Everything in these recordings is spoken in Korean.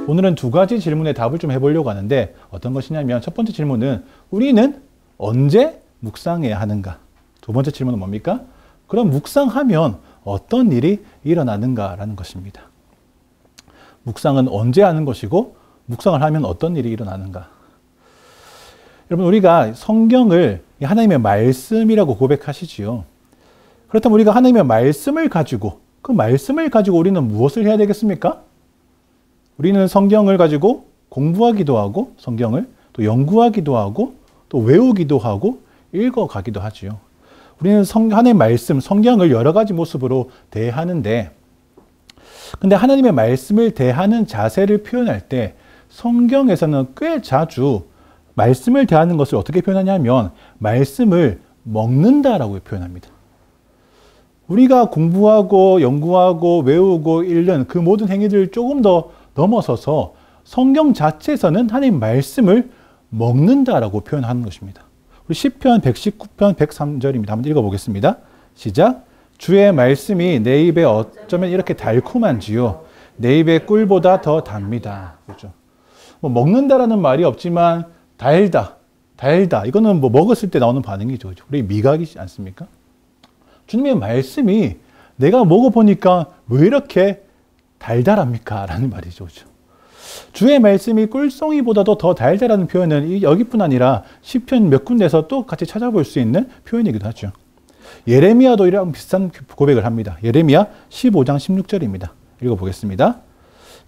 오늘은 두 가지 질문에 답을 좀 해보려고 하는데 어떤 것이냐면 첫 번째 질문은 우리는 언제 묵상해야 하는가? 두 번째 질문은 뭡니까? 그럼 묵상하면 어떤 일이 일어나는가라는 것입니다. 묵상은 언제 하는 것이고 묵상을 하면 어떤 일이 일어나는가? 여러분 우리가 성경을 하나님의 말씀이라고 고백하시지요. 그렇다면 우리가 하나님의 말씀을 가지고 그 말씀을 가지고 우리는 무엇을 해야 되겠습니까? 우리는 성경을 가지고 공부하기도 하고 성경을 또 연구하기도 하고 또 외우기도 하고 읽어가기도 하지요. 우리는 하나님의 말씀, 성경을 여러 가지 모습으로 대하는데 근데 하나님의 말씀을 대하는 자세를 표현할 때 성경에서는 꽤 자주 말씀을 대하는 것을 어떻게 표현하냐면 말씀을 먹는다라고 표현합니다. 우리가 공부하고 연구하고 외우고 읽는 그 모든 행위들을 조금 더 넘어서서 성경 자체에서는 하나님 말씀을 먹는다라고 표현하는 것입니다. 우리 시편 119편 103절입니다. 한번 읽어보겠습니다. 시작. 주의 말씀이 내 입에 어쩌면 이렇게 달콤한지요. 내 입의 꿀보다 더 답니다. 그렇죠? 뭐 먹는다라는 말이 없지만 달다. 이거는 뭐 먹었을 때 나오는 반응이죠. 우리 미각이지 않습니까? 주님의 말씀이 내가 먹어보니까 왜 이렇게 달달합니까? 라는 말이죠. 그렇죠? 주의 말씀이 꿀송이보다도 더 달달하는 표현은 여기뿐 아니라 시편 몇 군데에서 또 같이 찾아볼 수 있는 표현이기도 하죠. 예레미야도 이랑 비슷한 고백을 합니다. 예레미야 15장 16절입니다. 읽어보겠습니다.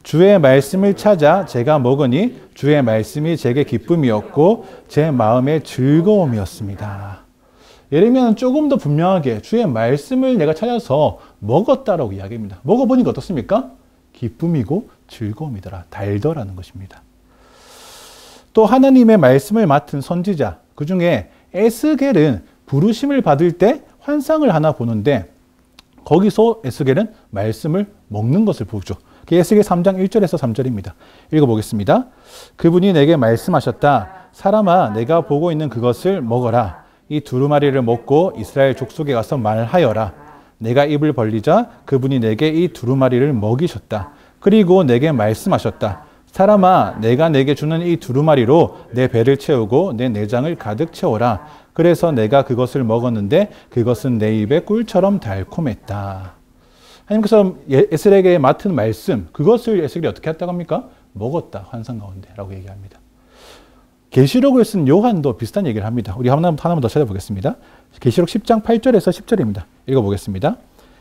주의 말씀을 찾아 제가 먹으니 주의 말씀이 제게 기쁨이었고 제 마음의 즐거움이었습니다. 예레미야는 조금 더 분명하게 주의 말씀을 내가 찾아서 먹었다라고 이야기합니다. 먹어보니까 어떻습니까? 기쁨이고 즐거움이더라. 달더라는 것입니다. 또 하나님의 말씀을 맡은 선지자, 그 중에 에스겔은 부르심을 받을 때 환상을 하나 보는데 거기서 에스겔은 말씀을 먹는 것을 보죠. 에스겔 3장 1절에서 3절입니다. 읽어보겠습니다. 그분이 내게 말씀하셨다. 사람아, 내가 보고 있는 그것을 먹어라. 이 두루마리를 먹고 이스라엘 족속에 가서 말하여라. 내가 입을 벌리자 그분이 내게 이 두루마리를 먹이셨다. 그리고 내게 말씀하셨다. 사람아, 내가 내게 주는 이 두루마리로 내 배를 채우고 내 내장을 가득 채워라. 그래서 내가 그것을 먹었는데 그것은 내 입에 꿀처럼 달콤했다. 하나님께서 에스겔에게 맡은 말씀, 그것을 에스겔이 어떻게 했다고 합니까? 먹었다. 환상 가운데 라고 얘기합니다. 계시록을 쓴 요한도 비슷한 얘기를 합니다. 우리 하나만 더 찾아보겠습니다. 계시록 10장 8절에서 10절입니다. 읽어보겠습니다.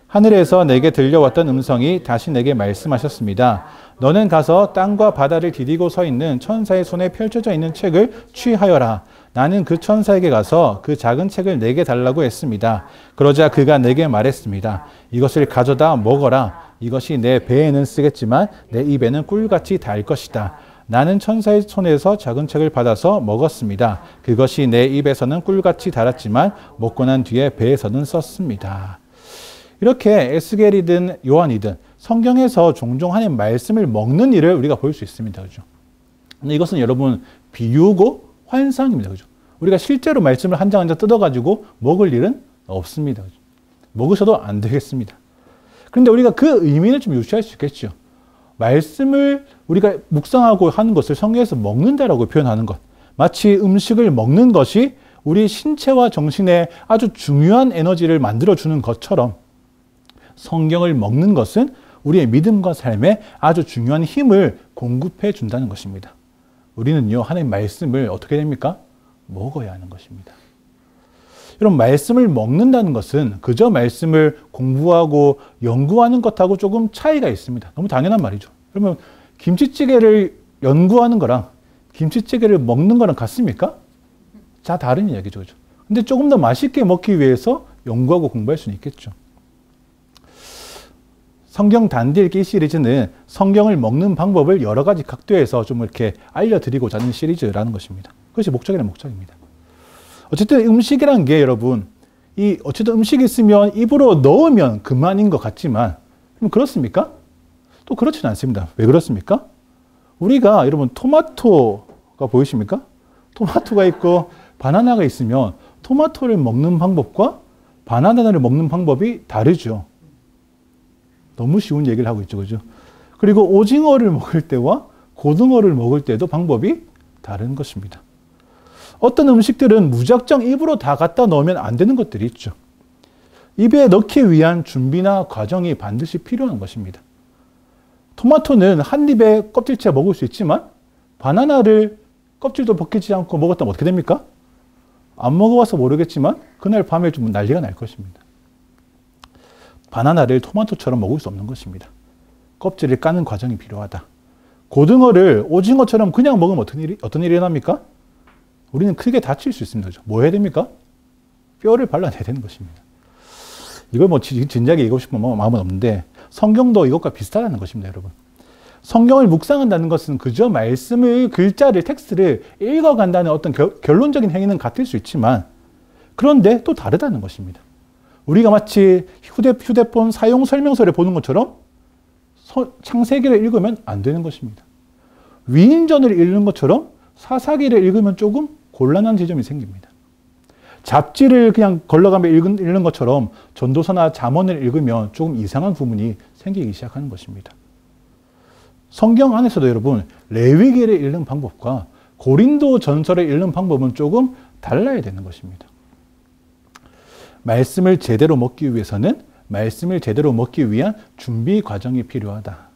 하늘에서 내게 들려왔던 음성이 다시 내게 말씀하셨습니다. 너는 가서 땅과 바다를 디디고 서 있는 천사의 손에 펼쳐져 있는 책을 취하여라. 나는 그 천사에게 가서 그 작은 책을 내게 달라고 했습니다. 그러자 그가 내게 말했습니다. 이것을 가져다 먹어라. 이것이 내 배에는 쓰겠지만 내 입에는 꿀같이 달 것이다. 나는 천사의 손에서 작은 책을 받아서 먹었습니다. 그것이 내 입에서는 꿀같이 달았지만 먹고 난 뒤에 배에서는 썼습니다. 이렇게 에스겔이든 요한이든 성경에서 종종 하나님 말씀을 먹는 일을 우리가 볼 수 있습니다. 그죠? 근데 이것은 여러분 비유고 환상입니다. 그죠? 우리가 실제로 말씀을 한 장 한 장 뜯어가지고 먹을 일은 없습니다. 그죠? 먹으셔도 안 되겠습니다. 그런데 우리가 그 의미를 좀 유추할 수 있겠죠. 말씀을 우리가 묵상하고 하는 것을 성경에서 먹는다라고 표현하는 것. 마치 음식을 먹는 것이 우리 신체와 정신에 아주 중요한 에너지를 만들어주는 것처럼 성경을 먹는 것은 우리의 믿음과 삶에 아주 중요한 힘을 공급해 준다는 것입니다. 우리는요, 하나님 말씀을 어떻게 됩니까? 먹어야 하는 것입니다. 여러분, 말씀을 먹는다는 것은 그저 말씀을 공부하고 연구하는 것하고 조금 차이가 있습니다. 너무 당연한 말이죠. 그러면 김치찌개를 연구하는 거랑 김치찌개를 먹는 거랑 같습니까? 다 다른 이야기죠. 근데 조금 더 맛있게 먹기 위해서 연구하고 공부할 수는 있겠죠. 성경 단디 읽기 시리즈는 성경을 먹는 방법을 여러 가지 각도에서 좀 이렇게 알려드리고자 하는 시리즈라는 것입니다. 그것이 목적이라는 목적입니다. 어쨌든 음식이라는 게 여러분, 어쨌든 음식이 있으면 입으로 넣으면 그만인 것 같지만, 그렇습니까? 또 그렇지는 않습니다. 왜 그렇습니까? 우리가 여러분 토마토가 보이십니까? 토마토가 있고 바나나가 있으면 토마토를 먹는 방법과 바나나를 먹는 방법이 다르죠. 너무 쉬운 얘기를 하고 있죠. 그죠? 그리고 오징어를 먹을 때와 고등어를 먹을 때도 방법이 다른 것입니다. 어떤 음식들은 무작정 입으로 다 갖다 넣으면 안 되는 것들이 있죠. 입에 넣기 위한 준비나 과정이 반드시 필요한 것입니다. 토마토는 한 입에 껍질째 먹을 수 있지만 바나나를 껍질도 벗기지 않고 먹었다면 어떻게 됩니까? 안 먹어봐서 모르겠지만 그날 밤에 좀 난리가 날 것입니다. 바나나를 토마토처럼 먹을 수 없는 것입니다. 껍질을 까는 과정이 필요하다. 고등어를 오징어처럼 그냥 먹으면 어떤 일이 일어납니까? 우리는 크게 다칠 수 있습니다. 뭐 해야 됩니까? 뼈를 발라내야 되는 것입니다. 이걸 뭐 진작에 얘기하고 싶은 마음은 없는데 성경도 이것과 비슷하다는 것입니다, 여러분. 성경을 묵상한다는 것은 그저 말씀을, 글자를, 텍스트를 읽어간다는 어떤 결론적인 행위는 같을 수 있지만 그런데 또 다르다는 것입니다. 우리가 마치 휴대폰 사용 설명서를 보는 것처럼 창세기를 읽으면 안 되는 것입니다. 위인전을 읽는 것처럼 사사기를 읽으면 조금 곤란한 지점이 생깁니다. 잡지를 그냥 걸러가며 읽는 것처럼 전도서나 잠언을 읽으면 조금 이상한 부분이 생기기 시작하는 것입니다. 성경 안에서도 여러분 레위기를 읽는 방법과 고린도 전설을 읽는 방법은 조금 달라야 되는 것입니다. 말씀을 제대로 먹기 위해서는 말씀을 제대로 먹기 위한 준비 과정이 필요하다.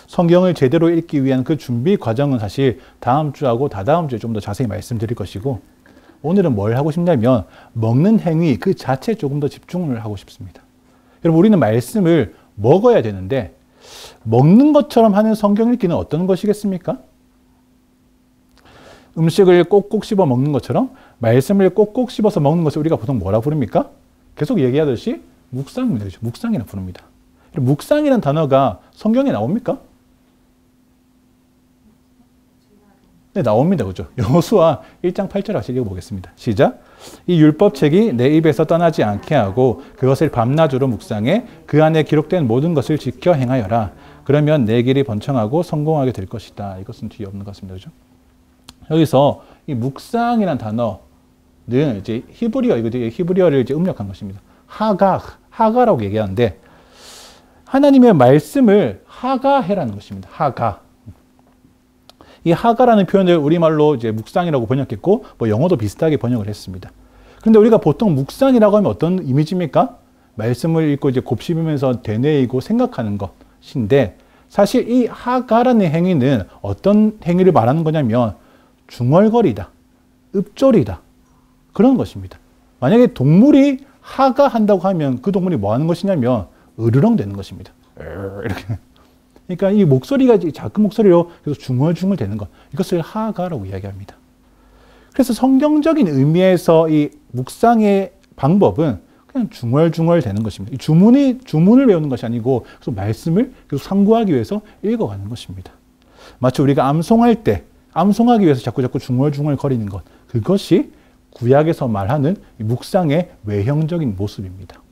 성경을 제대로 읽기 위한 그 준비 과정은 사실 다음 주하고 다다음 주에 좀 더 자세히 말씀드릴 것이고 오늘은 뭘 하고 싶냐면 먹는 행위 그 자체에 조금 더 집중을 하고 싶습니다. 여러분 우리는 말씀을 먹어야 되는데 먹는 것처럼 하는 성경 읽기는 어떤 것이겠습니까? 음식을 꼭꼭 씹어 먹는 것처럼 말씀을 꼭꼭 씹어서 먹는 것을 우리가 보통 뭐라 부릅니까? 계속 얘기하듯이 묵상입니다. 묵상이라 부릅니다. 묵상이라는 단어가 성경에 나옵니까? 네, 나옵니다. 그죠? 여호수아 1장 8절 다시 읽어보겠습니다. 시작. 이 율법책이 내 입에서 떠나지 않게 하고 그것을 밤낮으로 묵상해 그 안에 기록된 모든 것을 지켜 행하여라. 그러면 내 길이 번창하고 성공하게 될 것이다. 이것은 뒤에 없는 것 같습니다. 그죠? 여기서 이 묵상이라는 단어는 이제 히브리어를 이제 음력한 것입니다. 하가라고 얘기하는데 하나님의 말씀을 하가해라는 것입니다. 하가. 이 하가라는 표현을 우리말로 이제 묵상이라고 번역했고, 뭐 영어도 비슷하게 번역을 했습니다. 그런데 우리가 보통 묵상이라고 하면 어떤 이미지입니까? 말씀을 읽고 이제 곱씹으면서 되뇌이고 생각하는 것인데, 사실 이 하가라는 행위는 어떤 행위를 말하는 거냐면, 중얼거리다, 읊조리다, 그런 것입니다. 만약에 동물이 하가한다고 하면 그 동물이 뭐 하는 것이냐면, 으르렁 되는 것입니다. 이렇게. 그러니까 이 목소리가 작은 목소리로 계속 중얼중얼 되는 것. 이것을 하가라고 이야기합니다. 그래서 성경적인 의미에서 이 묵상의 방법은 그냥 중얼중얼 되는 것입니다. 이 주문을 외우는 것이 아니고 계속 말씀을 계속 상고하기 위해서 읽어가는 것입니다. 마치 우리가 암송하기 위해서 자꾸 중얼중얼 거리는 것. 그것이 구약에서 말하는 이 묵상의 외형적인 모습입니다.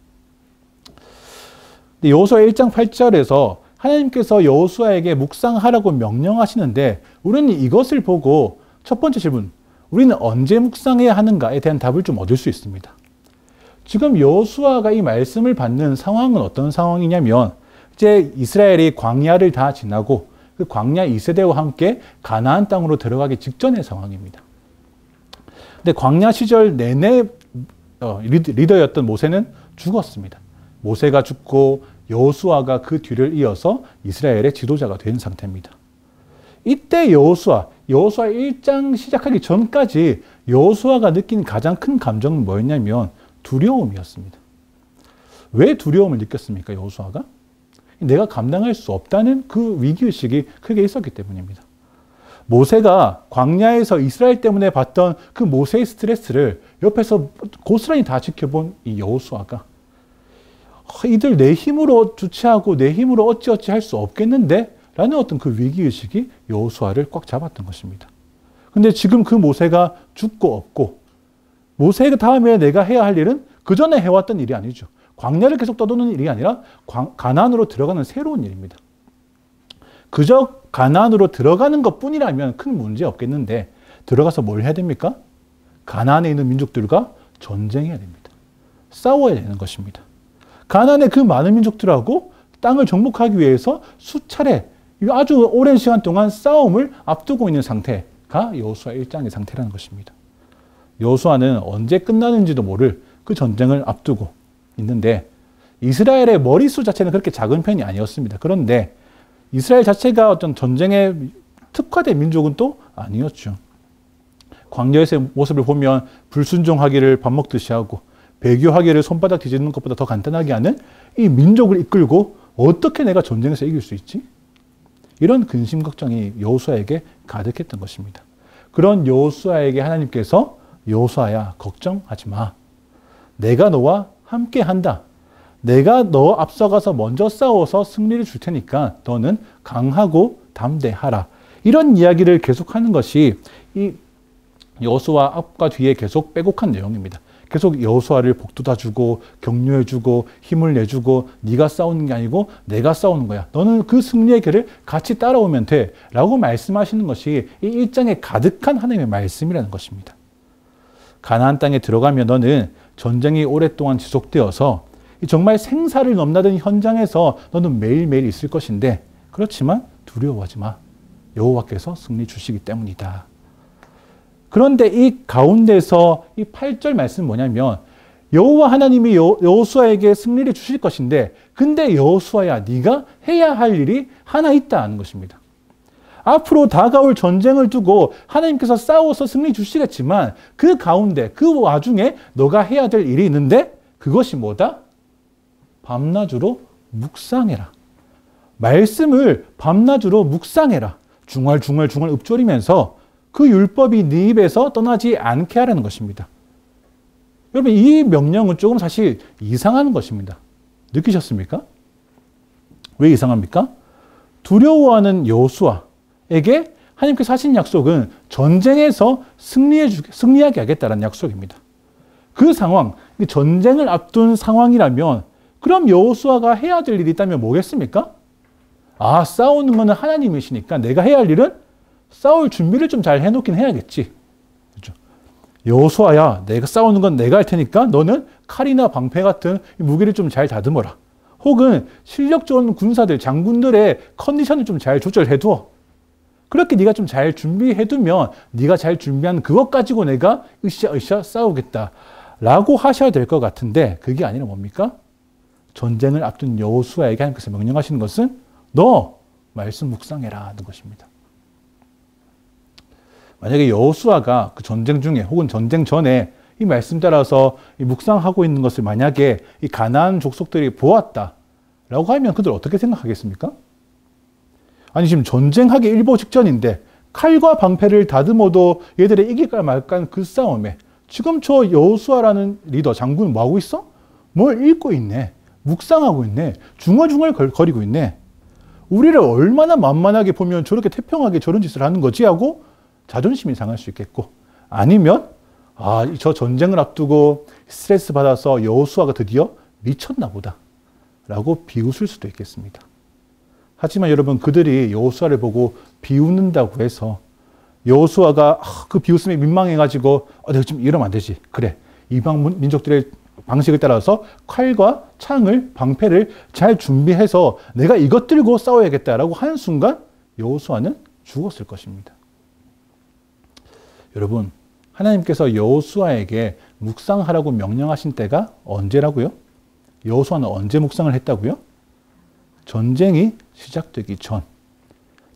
여호수아 1장 8절에서 하나님께서 여호수아에게 묵상하라고 명령하시는데 우리는 이것을 보고 첫 번째 질문, 우리는 언제 묵상해야 하는가에 대한 답을 좀 얻을 수 있습니다. 지금 여호수아가 이 말씀을 받는 상황은 어떤 상황이냐면 이제 이스라엘이 광야를 다 지나고 그 광야 2세대와 함께 가나안 땅으로 들어가기 직전의 상황입니다. 근데 광야 시절 내내 리더였던 모세는 죽었습니다. 모세가 죽고 여호수아가 그 뒤를 이어서 이스라엘의 지도자가 된 상태입니다. 이때 여호수아 1장 시작하기 전까지 여호수아가 느낀 가장 큰 감정은 뭐였냐면 두려움이었습니다. 왜 두려움을 느꼈습니까? 여호수아가? 내가 감당할 수 없다는 그 위기의식이 크게 있었기 때문입니다. 모세가 광야에서 이스라엘 때문에 받던 그 모세의 스트레스를 옆에서 고스란히 다 지켜본 이 여호수아가 이들 내 힘으로 주체하고 내 힘으로 어찌어찌 할 수 없겠는데? 라는 어떤 그 위기의식이 여호수아를 꽉 잡았던 것입니다. 근데 지금 그 모세가 죽고 없고 모세 다음에 내가 해야 할 일은 그 전에 해왔던 일이 아니죠. 광야를 계속 떠도는 일이 아니라 가나안으로 들어가는 새로운 일입니다. 그저 가나안으로 들어가는 것뿐이라면 큰 문제 없겠는데 들어가서 뭘 해야 됩니까? 가나안에 있는 민족들과 전쟁해야 됩니다. 싸워야 되는 것입니다. 가나안의 그 많은 민족들하고 땅을 정복하기 위해서 수차례 아주 오랜 시간 동안 싸움을 앞두고 있는 상태가 여호수아 1장의 상태라는 것입니다. 여호수아는 언제 끝나는지도 모를 그 전쟁을 앞두고 있는데 이스라엘의 머릿수 자체는 그렇게 작은 편이 아니었습니다. 그런데 이스라엘 자체가 어떤 전쟁에 특화된 민족은 또 아니었죠. 광야에서의 모습을 보면 불순종하기를 밥 먹듯이 하고 배교하기를 손바닥 뒤집는 것보다 더 간단하게 하는 이 민족을 이끌고 어떻게 내가 전쟁에서 이길 수 있지? 이런 근심 걱정이 여호수아에게 가득했던 것입니다. 그런 여호수아에게 하나님께서 여호수아야 걱정하지 마. 내가 너와 함께 한다. 내가 너 앞서가서 먼저 싸워서 승리를 줄 테니까 너는 강하고 담대하라. 이런 이야기를 계속하는 것이 이 여호수아 앞과 뒤에 계속 빼곡한 내용입니다. 계속 여호수아를 복돋아주고 격려해주고 힘을 내주고 네가 싸우는 게 아니고 내가 싸우는 거야. 너는 그 승리의 길을 같이 따라오면 돼. 라고 말씀하시는 것이 이 1장에 가득한 하나님의 말씀이라는 것입니다. 가나안 땅에 들어가면 너는 전쟁이 오랫동안 지속되어서 정말 생사를 넘나드는 현장에서 너는 매일매일 있을 것인데 그렇지만 두려워하지 마. 여호와께서 승리 주시기 때문이다. 그런데 이 가운데서 이 8절 말씀은 뭐냐면 여호와 하나님이 여호수아에게 승리를 주실 것인데 근데 여호수아야 네가 해야 할 일이 하나 있다는 것입니다. 앞으로 다가올 전쟁을 두고 하나님께서 싸워서 승리 주시겠지만 그 가운데 그 와중에 너가 해야 될 일이 있는데 그것이 뭐다? 밤낮으로 묵상해라. 말씀을 밤낮으로 묵상해라. 중얼중얼 읊조리면서 그 율법이 네 입에서 떠나지 않게 하라는 것입니다. 여러분 이 명령은 조금 사실 이상한 것입니다. 느끼셨습니까? 왜 이상합니까? 두려워하는 여호수아에게 하나님께서 하신 약속은 전쟁에서 승리하게 하겠다는 약속입니다. 그 상황, 전쟁을 앞둔 상황이라면 그럼 여호수아가 해야 될 일이 있다면 뭐겠습니까? 싸우는 것은 하나님이시니까 내가 해야 할 일은 싸울 준비를 좀 잘 해놓긴 해야겠지. 그렇죠? 여호수아야, 내가 싸우는 건 내가 할 테니까 너는 칼이나 방패 같은 무기를 좀 잘 다듬어라. 혹은 실력 좋은 군사들, 장군들의 컨디션을 좀 잘 조절해두어. 그렇게 네가 좀 잘 준비해두면 네가 잘 준비한 그것 가지고 내가 으쌰으쌰 싸우겠다. 라고 하셔야 될 것 같은데 그게 아니라 뭡니까? 전쟁을 앞둔 여호수아에게 하나님께서 명령하시는 것은 너 말씀 묵상해라 하는 것입니다. 만약에 여호수아가 그 전쟁 중에 혹은 전쟁 전에 이 말씀 따라서 이 묵상하고 있는 것을 만약에 이 가나안 족속들이 보았다라고 하면 그들 어떻게 생각하겠습니까? 아니 지금 전쟁하기 일보 직전인데 칼과 방패를 다듬어도 얘들이 이길까 말까 그 싸움에 지금 저 여호수아라는 리더 장군은 뭐하고 있어? 뭘 읽고 있네. 묵상하고 있네. 중얼중얼 거리고 있네. 우리를 얼마나 만만하게 보면 저렇게 태평하게 저런 짓을 하는 거지 하고 자존심이 상할 수 있겠고 아니면 저 전쟁을 앞두고 스트레스 받아서 여호수아가 드디어 미쳤나 보다 라고 비웃을 수도 있겠습니다. 하지만 여러분 그들이 여호수아를 보고 비웃는다고 해서 여호수아가 그 비웃음에 민망해가지고 내가 좀 이러면 안 되지. 그래. 이방 민족들의 방식을 따라서 칼과 창을 방패를 잘 준비해서 내가 이것 들고 싸워야겠다라고 하는 순간 여호수아는 죽었을 것입니다. 여러분 하나님께서 여호수아에게 묵상하라고 명령하신 때가 언제라고요? 여호수아는 언제 묵상을 했다고요? 전쟁이 시작되기 전.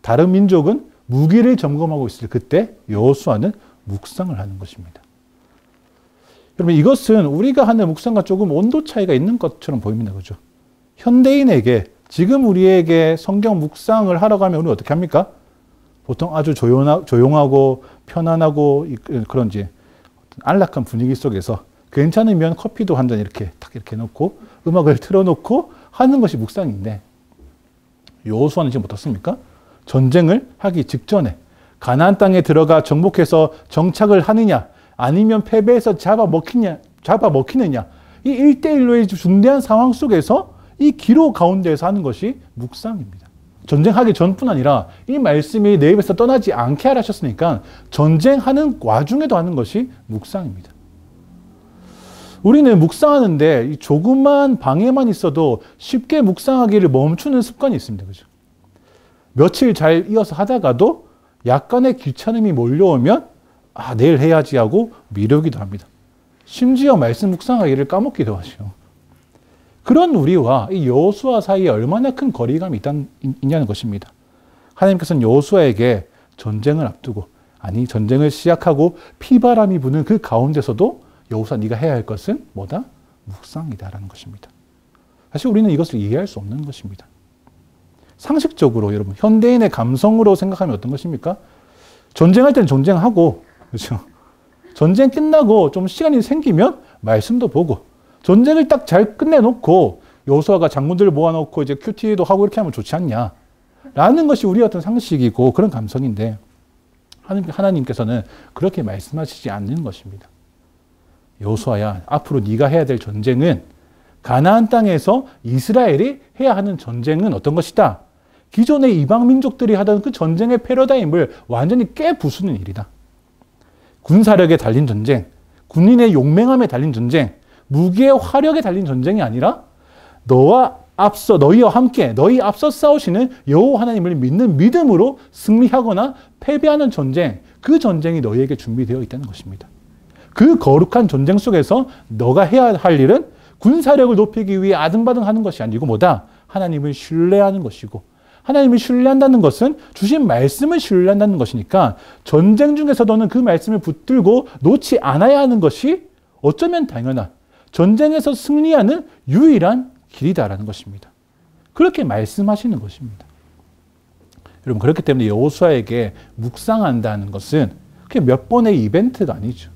다른 민족은 무기를 점검하고 있을 그때 여호수아는 묵상을 하는 것입니다. 여러분 이것은 우리가 하는 묵상과 조금 온도 차이가 있는 것처럼 보입니다. 그죠? 현대인에게 지금 우리에게 성경 묵상을 하라고 하면 우리는 어떻게 합니까? 보통 아주 조용하고 편안하고 그런지 안락한 분위기 속에서 괜찮으면 커피도 한 잔 이렇게 탁 이렇게 놓고 음악을 틀어놓고 하는 것이 묵상인데 여호수아는 지금 어떻습니까? 전쟁을 하기 직전에 가나안 땅에 들어가 정복해서 정착을 하느냐 아니면 패배해서 잡아먹히느냐 이 1대1로의 중대한 상황 속에서 이 기로 가운데에서 하는 것이 묵상입니다. 전쟁하기 전뿐 아니라 이 말씀이 내 입에서 떠나지 않게 하라 하셨으니까 전쟁하는 와중에도 하는 것이 묵상입니다. 우리는 묵상하는데 조그만 방해만 있어도 쉽게 묵상하기를 멈추는 습관이 있습니다. 그죠? 며칠 잘 이어서 하다가도 약간의 귀찮음이 몰려오면 내일 해야지 하고 미루기도 합니다. 심지어 말씀 묵상하기를 까먹기도 하죠. 그런 우리와 이 여호수아 사이에 얼마나 큰 거리감이 있냐는 것입니다. 하나님께서는 여호수아에게 전쟁을 앞두고 전쟁을 시작하고 피바람이 부는 그 가운데서도 여호수아 네가 해야 할 것은 뭐다? 묵상이다라는 것입니다. 사실 우리는 이것을 이해할 수 없는 것입니다. 상식적으로 여러분 현대인의 감성으로 생각하면 어떤 것입니까? 전쟁할 때는 전쟁하고 그렇죠? 전쟁 끝나고 좀 시간이 생기면 말씀도 보고 전쟁을 딱 잘 끝내놓고 여호수아가 장군들을 모아놓고 이제 큐티도 하고 이렇게 하면 좋지 않냐 라는 것이 우리 어떤 상식이고 그런 감성인데 하나님께서는 그렇게 말씀하시지 않는 것입니다. 여호수아야, 앞으로 네가 해야 될 전쟁은 가나안 땅에서 이스라엘이 해야 하는 전쟁은 어떤 것이다? 기존의 이방 민족들이 하던 그 전쟁의 패러다임을 완전히 깨부수는 일이다. 군사력에 달린 전쟁, 군인의 용맹함에 달린 전쟁, 무기의 화력에 달린 전쟁이 아니라 너희와 함께 너희 앞서 싸우시는 여호와 하나님을 믿는 믿음으로 승리하거나 패배하는 전쟁, 그 전쟁이 너희에게 준비되어 있다는 것입니다. 그 거룩한 전쟁 속에서 너가 해야 할 일은 군사력을 높이기 위해 아등바등하는 것이 아니고 뭐다? 하나님을 신뢰하는 것이고, 하나님을 신뢰한다는 것은 주신 말씀을 신뢰한다는 것이니까 전쟁 중에서 너는 그 말씀을 붙들고 놓지 않아야 하는 것이 어쩌면 당연한 전쟁에서 승리하는 유일한 길이다라는 것입니다. 그렇게 말씀하시는 것입니다. 여러분, 그렇기 때문에 여호수아에게 묵상한다는 것은 그게 몇 번의 이벤트가 아니죠.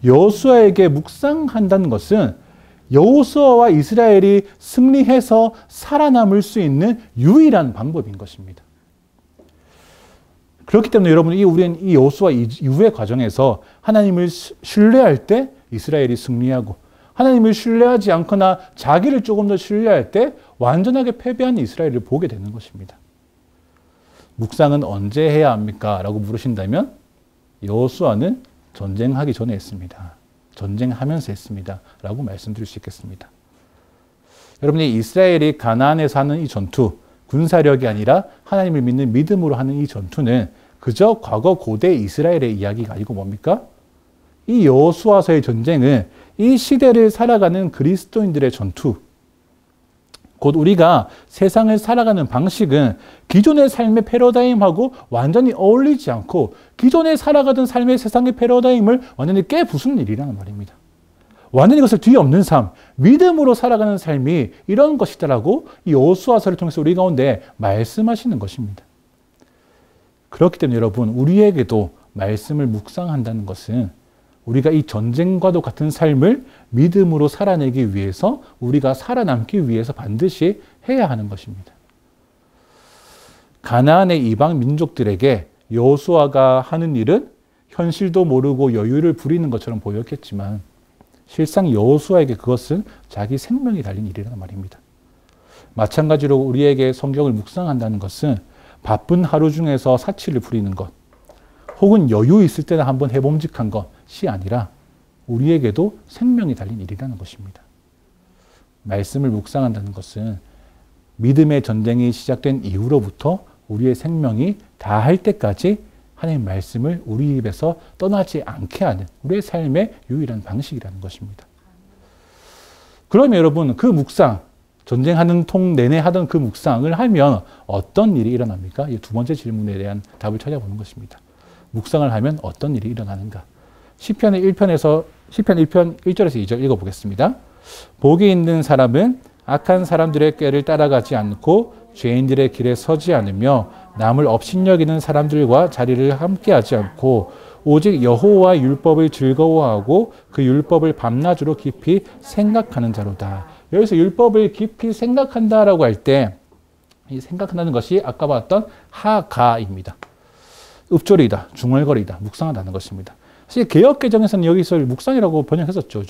여호수아에게 묵상한다는 것은 여호수아와 이스라엘이 승리해서 살아남을 수 있는 유일한 방법인 것입니다. 그렇기 때문에 여러분, 우리는 이 여호수아 이후의 과정에서 하나님을 신뢰할 때 이스라엘이 승리하고, 하나님을 신뢰하지 않거나 자기를 조금 더 신뢰할 때 완전하게 패배하는 이스라엘을 보게 되는 것입니다. 묵상은 언제 해야 합니까? 라고 물으신다면 여호수아는 전쟁하기 전에 했습니다. 전쟁하면서 했습니다. 라고 말씀드릴 수 있겠습니다. 여러분이 이스라엘이 가나안에서 하는 이 전투, 군사력이 아니라 하나님을 믿는 믿음으로 하는 이 전투는 그저 과거 고대 이스라엘의 이야기가 아니고 뭡니까? 이 여호수아서의 전쟁은 이 시대를 살아가는 그리스도인들의 전투, 곧 우리가 세상을 살아가는 방식은 기존의 삶의 패러다임하고 완전히 어울리지 않고 기존에 살아가던 삶의 세상의 패러다임을 완전히 깨부수는 일이라는 말입니다. 완전히 이것을 뒤엎는 삶, 믿음으로 살아가는 삶이 이런 것이다라고 이 여호수아서를 통해서 우리 가운데 말씀하시는 것입니다. 그렇기 때문에 여러분, 우리에게도 말씀을 묵상한다는 것은 우리가 이 전쟁과도 같은 삶을 믿음으로 살아내기 위해서, 우리가 살아남기 위해서 반드시 해야 하는 것입니다. 가나안의 이방 민족들에게 여호수아가 하는 일은 현실도 모르고 여유를 부리는 것처럼 보였겠지만 실상 여호수아에게 그것은 자기 생명이 달린 일이란 말입니다. 마찬가지로 우리에게 성경을 묵상한다는 것은 바쁜 하루 중에서 사치를 부리는 것, 혹은 여유 있을 때는 한번 해봄직한 것이 아니라 우리에게도 생명이 달린 일이라는 것입니다. 말씀을 묵상한다는 것은 믿음의 전쟁이 시작된 이후로부터 우리의 생명이 다할 때까지 하나님의 말씀을 우리 입에서 떠나지 않게 하는 우리의 삶의 유일한 방식이라는 것입니다. 그러면 여러분, 그 묵상, 전쟁하는 통 내내 하던 그 묵상을 하면 어떤 일이 일어납니까? 이 두 번째 질문에 대한 답을 찾아보는 것입니다. 묵상을 하면 어떤 일이 일어나는가? 시편 1편 1절에서 2절 읽어보겠습니다. 복이 있는 사람은 악한 사람들의 꾀를 따라가지 않고 죄인들의 길에 서지 않으며 남을 업신여기는 사람들과 자리를 함께하지 않고 오직 여호와의 율법을 즐거워하고 그 율법을 밤낮으로 깊이 생각하는 자로다. 여기서 율법을 깊이 생각한다라고 할 때 이 생각한다는 것이 아까 봤던 하가입니다. 읍조리다, 중얼거리다, 묵상하다는 것입니다. 사실 개역개정에서는 여기서 묵상이라고 번역했었죠.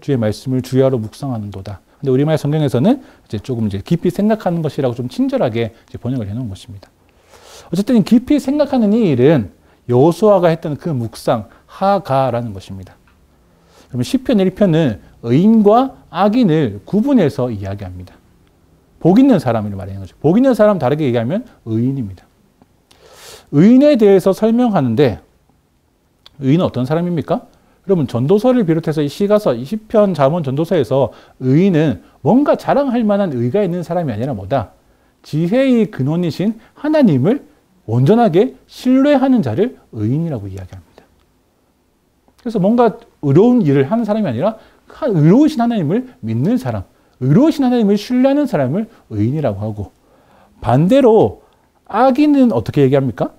주의 말씀을 주야로 묵상하는도다. 근데 우리말 성경에서는 조금 깊이 생각하는 것이라고 좀 친절하게 번역을 해놓은 것입니다. 어쨌든 깊이 생각하는 이 일은 여호수아가 했던 그 묵상, 하가라는 것입니다. 그러면 시편 1편은 의인과 악인을 구분해서 이야기합니다. 복 있는 사람을 말하는 거죠. 복 있는 사람 다르게 얘기하면 의인입니다. 의인에 대해서 설명하는데 의인은 어떤 사람입니까? 여러분 전도서를 비롯해서 이 시가서, 이 시편, 잠언, 전도서에서 의인은 뭔가 자랑할 만한 의가 있는 사람이 아니라 뭐다? 지혜의 근원이신 하나님을 온전하게 신뢰하는 자를 의인이라고 이야기합니다. 그래서 뭔가 의로운 일을 하는 사람이 아니라 의로우신 하나님을 믿는 사람, 의로우신 하나님을 신뢰하는 사람을 의인이라고 하고, 반대로 악인은 어떻게 얘기합니까?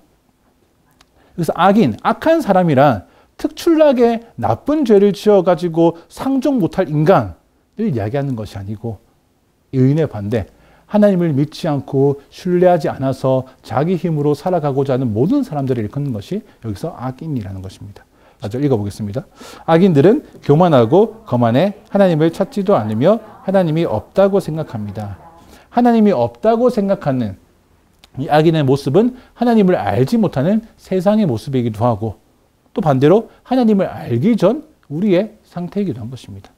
그래서 악인, 악한 사람이란 특출나게 나쁜 죄를 지어가지고 상종 못할 인간을 이야기하는 것이 아니고, 의인의 반대, 하나님을 믿지 않고 신뢰하지 않아서 자기 힘으로 살아가고자 하는 모든 사람들을 일컫는 것이 여기서 악인이라는 것입니다. 먼저 읽어보겠습니다. 악인들은 교만하고 거만해 하나님을 찾지도 않으며 하나님이 없다고 생각합니다. 하나님이 없다고 생각하는 이 악인의 모습은 하나님을 알지 못하는 세상의 모습이기도 하고, 또 반대로 하나님을 알기 전 우리의 상태이기도 한 것입니다.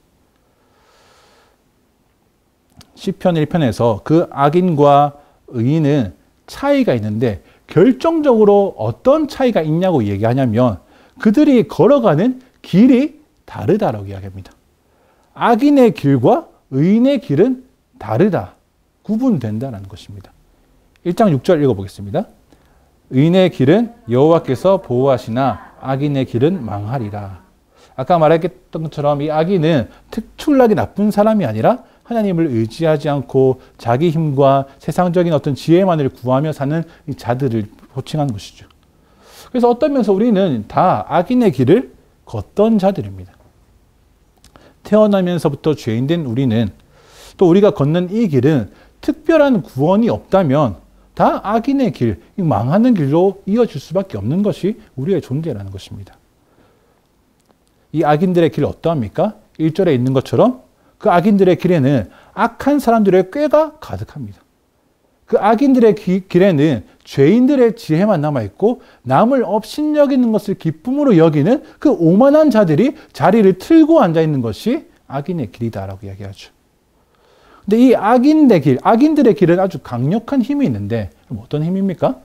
시편 1편에서 그 악인과 의인은 차이가 있는데 결정적으로 어떤 차이가 있냐고 얘기하냐면 그들이 걸어가는 길이 다르다라고 이야기합니다. 악인의 길과 의인의 길은 다르다, 구분된다는 것입니다. 1장 6절 읽어보겠습니다. 의인의 길은 여호와께서 보호하시나 악인의 길은 망하리라. 아까 말했던 것처럼 이 악인은 특출나게 나쁜 사람이 아니라 하나님을 의지하지 않고 자기 힘과 세상적인 어떤 지혜만을 구하며 사는 이 자들을 호칭하는 것이죠. 그래서 어떤 면에서 우리는 다 악인의 길을 걷던 자들입니다. 태어나면서부터 죄인된 우리는, 또 우리가 걷는 이 길은 특별한 구원이 없다면 다 악인의 길, 망하는 길로 이어질 수밖에 없는 것이 우리의 존재라는 것입니다. 이 악인들의 길 어떠합니까? 1절에 있는 것처럼 그 악인들의 길에는 악한 사람들의 꾀가 가득합니다. 그 악인들의 길에는 죄인들의 지혜만 남아있고 남을 업신여기는 것을 기쁨으로 여기는 그 오만한 자들이 자리를 틀고 앉아있는 것이 악인의 길이다라고 이야기하죠. 근데 이 악인들의 길은 아주 강력한 힘이 있는데 어떤 힘입니까?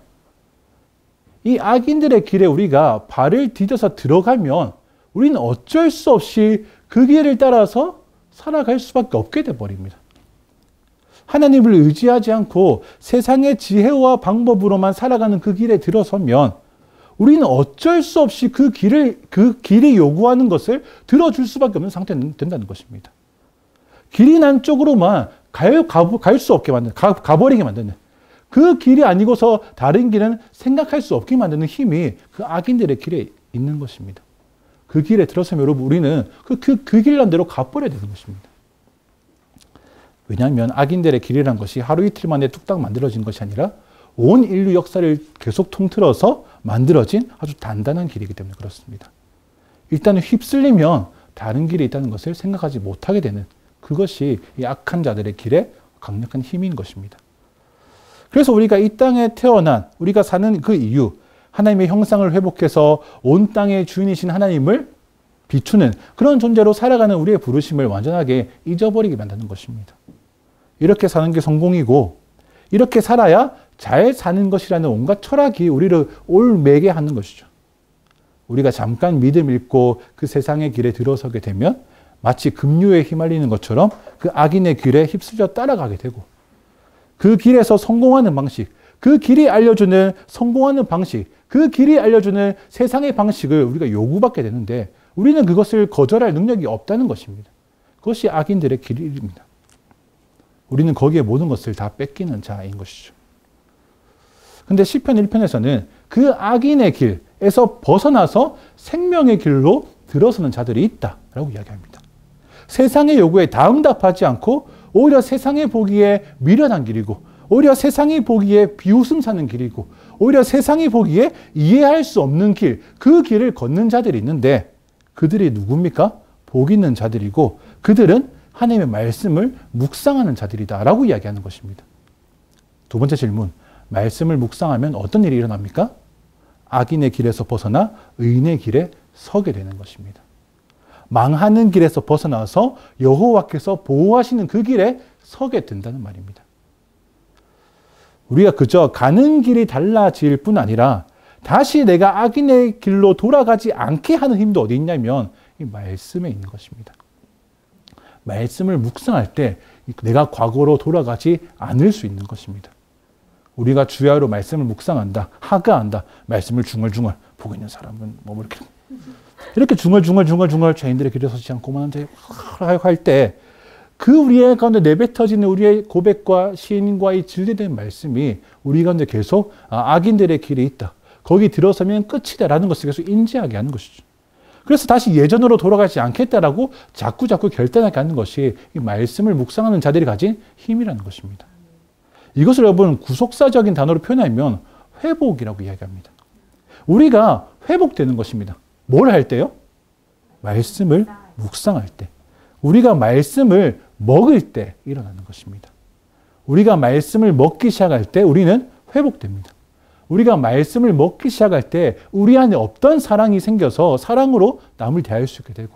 이 악인들의 길에 우리가 발을 디뎌서 들어가면 우리는 어쩔 수 없이 그 길을 따라서 살아갈 수밖에 없게 돼버립니다. 하나님을 의지하지 않고 세상의 지혜와 방법으로만 살아가는 그 길에 들어서면 우리는 어쩔 수 없이 그 길이 요구하는 것을 들어줄 수밖에 없는 상태는 된다는 것입니다. 길이 난 쪽으로만 갈 수 없게 만드는, 가버리게 만드는, 그 길이 아니고서 다른 길은 생각할 수 없게 만드는 힘이 그 악인들의 길에 있는 것입니다. 그 길에 들어서면 여러분 우리는 그 길난 대로 가버려야 되는 것입니다. 왜냐하면 악인들의 길이란 것이 하루 이틀 만에 뚝딱 만들어진 것이 아니라 온 인류 역사를 계속 통틀어서 만들어진 아주 단단한 길이기 때문에 그렇습니다. 일단은 휩쓸리면 다른 길이 있다는 것을 생각하지 못하게 되는, 그것이 이 악한 자들의 길에 강력한 힘인 것입니다. 그래서 우리가 이 땅에 태어난, 우리가 사는 그 이유, 하나님의 형상을 회복해서 온 땅의 주인이신 하나님을 비추는 그런 존재로 살아가는 우리의 부르심을 완전하게 잊어버리게 만드는 것입니다. 이렇게 사는 게 성공이고 이렇게 살아야 잘 사는 것이라는 온갖 철학이 우리를 올매게 하는 것이죠. 우리가 잠깐 믿음 잃고 그 세상의 길에 들어서게 되면 마치 급류에 휘말리는 것처럼 그 악인의 길에 휩쓸려 따라가게 되고, 그 길에서 성공하는 방식, 그 길이 알려주는 성공하는 방식, 그 길이 알려주는 세상의 방식을 우리가 요구받게 되는데 우리는 그것을 거절할 능력이 없다는 것입니다. 그것이 악인들의 길입니다. 우리는 거기에 모든 것을 다 뺏기는 자인 것이죠. 근데 시편 1편에서는 그 악인의 길에서 벗어나서 생명의 길로 들어서는 자들이 있다라고 이야기합니다. 세상의 요구에 다 응답하지 않고 오히려 세상이 보기에 미련한 길이고, 오히려 세상이 보기에 비웃음 사는 길이고, 오히려 세상이 보기에 이해할 수 없는 길, 그 길을 걷는 자들이 있는데 그들이 누굽니까? 복 있는 자들이고 그들은 하나님의 말씀을 묵상하는 자들이다라고 이야기하는 것입니다. 두 번째 질문, 말씀을 묵상하면 어떤 일이 일어납니까? 악인의 길에서 벗어나 의인의 길에 서게 되는 것입니다. 망하는 길에서 벗어나서 여호와께서 보호하시는 그 길에 서게 된다는 말입니다. 우리가 그저 가는 길이 달라질 뿐 아니라 다시 내가 악인의 길로 돌아가지 않게 하는 힘도 어디 있냐면 이 말씀에 있는 것입니다. 말씀을 묵상할 때 내가 과거로 돌아가지 않을 수 있는 것입니다. 우리가 주야로 말씀을 묵상한다, 하가한다, 말씀을 중얼중얼 보고 있는 사람은 뭐 이렇게 중얼중얼 죄인들의 길에 서지 않고만 할 때 그 우리의 가운데 내뱉어지는 우리의 고백과 시인과의 진리된 말씀이 우리 가운데 계속 악인들의 길에 있다. 거기 들어서면 끝이다라는 것을 계속 인지하게 하는 것이죠. 그래서 다시 예전으로 돌아가지 않겠다라고 자꾸 결단하게 하는 것이 이 말씀을 묵상하는 자들이 가진 힘이라는 것입니다. 이것을 여러분 구속사적인 단어로 표현하면 회복이라고 이야기합니다. 우리가 회복되는 것입니다. 뭘 할 때요? 말씀을 묵상할 때. 우리가 말씀을 먹을 때 일어나는 것입니다. 우리가 말씀을 먹기 시작할 때 우리는 회복됩니다. 우리가 말씀을 먹기 시작할 때 우리 안에 없던 사랑이 생겨서 사랑으로 남을 대할 수 있게 되고,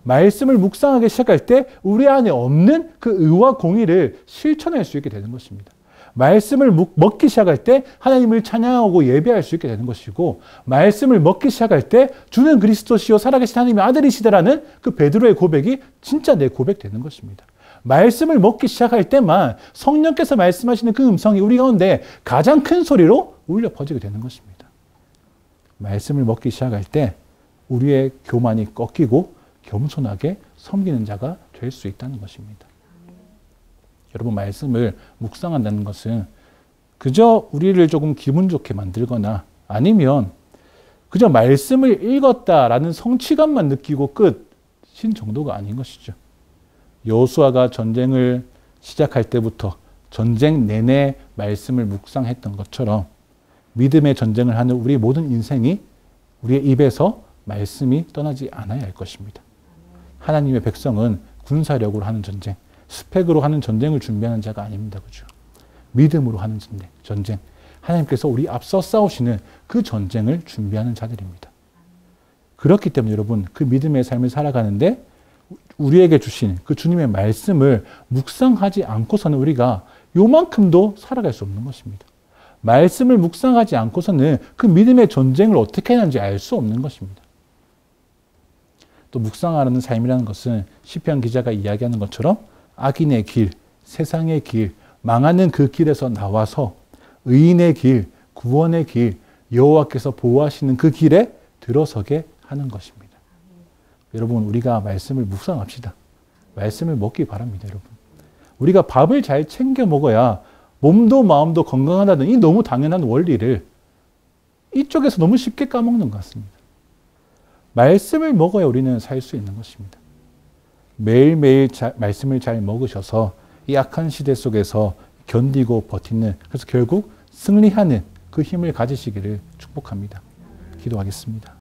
말씀을 묵상하기 시작할 때 우리 안에 없는 그 의와 공의를 실천할 수 있게 되는 것입니다. 말씀을 먹기 시작할 때 하나님을 찬양하고 예배할 수 있게 되는 것이고, 말씀을 먹기 시작할 때 주는 그리스도시요 살아계신 하나님의 아들이시다라는 그 베드로의 고백이 진짜 내 고백되는 것입니다. 말씀을 먹기 시작할 때만 성령께서 말씀하시는 그 음성이 우리 가운데 가장 큰 소리로 울려 퍼지게 되는 것입니다. 말씀을 먹기 시작할 때 우리의 교만이 꺾이고 겸손하게 섬기는 자가 될 수 있다는 것입니다. 여러분, 말씀을 묵상한다는 것은 그저 우리를 조금 기분 좋게 만들거나 아니면 그저 말씀을 읽었다라는 성취감만 느끼고 끝인 정도가 아닌 것이죠. 여호수아가 전쟁을 시작할 때부터 전쟁 내내 말씀을 묵상했던 것처럼 믿음의 전쟁을 하는 우리 모든 인생이 우리의 입에서 말씀이 떠나지 않아야 할 것입니다. 하나님의 백성은 군사력으로 하는 전쟁, 스펙으로 하는 전쟁을 준비하는 자가 아닙니다. 그죠? 믿음으로 하는 전쟁. 하나님께서 우리 앞서 싸우시는 그 전쟁을 준비하는 자들입니다. 그렇기 때문에 여러분, 그 믿음의 삶을 살아가는데 우리에게 주신 그 주님의 말씀을 묵상하지 않고서는 우리가 요만큼도 살아갈 수 없는 것입니다. 말씀을 묵상하지 않고서는 그 믿음의 전쟁을 어떻게 하는지 알 수 없는 것입니다. 또 묵상하는 삶이라는 것은 시편 기자가 이야기하는 것처럼 악인의 길, 세상의 길, 망하는 그 길에서 나와서 의인의 길, 구원의 길, 여호와께서 보호하시는 그 길에 들어서게 하는 것입니다. 여러분, 우리가 말씀을 묵상합시다. 말씀을 먹기 바랍니다, 여러분. 우리가 밥을 잘 챙겨 먹어야 몸도 마음도 건강하다는 이 너무 당연한 원리를 이쪽에서 너무 쉽게 까먹는 것 같습니다. 말씀을 먹어야 우리는 살 수 있는 것입니다. 매일매일 말씀을 잘 먹으셔서 이 악한 시대 속에서 견디고 버티는, 그래서 결국 승리하는 그 힘을 가지시기를 축복합니다. 기도하겠습니다.